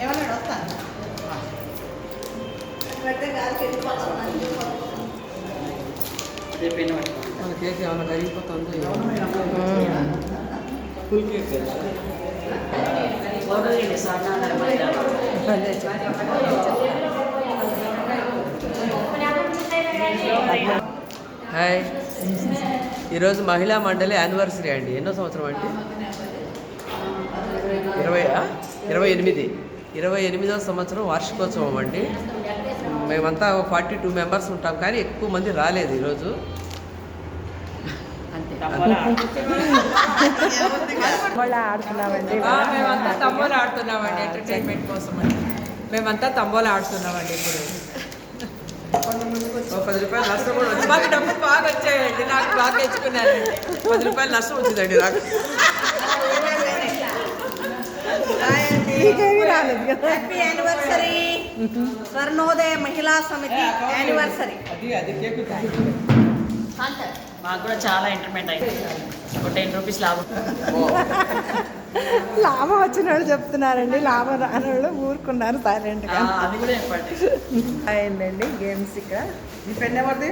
ఏమన్నాడు వస్తాను మన కేక్ ఏమైనా కరిగిపోతుందో ఫుల్ కేక్ హాయ్, ఈరోజు మహిళా మండలి యానివర్సరీ అండి. ఎన్నో సంవత్సరం అండి? 28వ సంవత్సరం వార్షికోత్సవం అండి. మేమంతా 42 మెంబర్స్ ఉంటాం, కానీ ఎక్కువ మంది రాలేదు ఈరోజు. మేమంతా తంబోలా ఆడుతున్నామండి, ఎంటర్టైన్మెంట్ కోసం అండి. మేమంతా తంబోలా ఆడుతున్నామండి. ఇప్పుడు 10 రూపాయలు నష్టం కూడా వచ్చింది. మాకు డబ్బులు బాగా వచ్చాయండి, నాకు బాగా తెచ్చుకున్నానండి. 10 రూపాయలు నష్టం వచ్చిందండి నాకు. హ్యాపీ యానివర్సరీ స్వర్ణోదయ మహిళా సమితి యానివర్సరీ. మాకు కూడా చాలా ఎంటర్టైన్మెంట్ అయింది. ఒక 10 రూపీస్ లాభం. లాభం వచ్చిన వాళ్ళు చెప్తున్నారండి, లాభం రాని వాళ్ళు ఊరుకున్నారు సైలెంట్గా. అది కూడా చెప్పండి. అయిందండి గేమ్స్ ఇక్కడ. ఈ పెన్ ఎవరిది?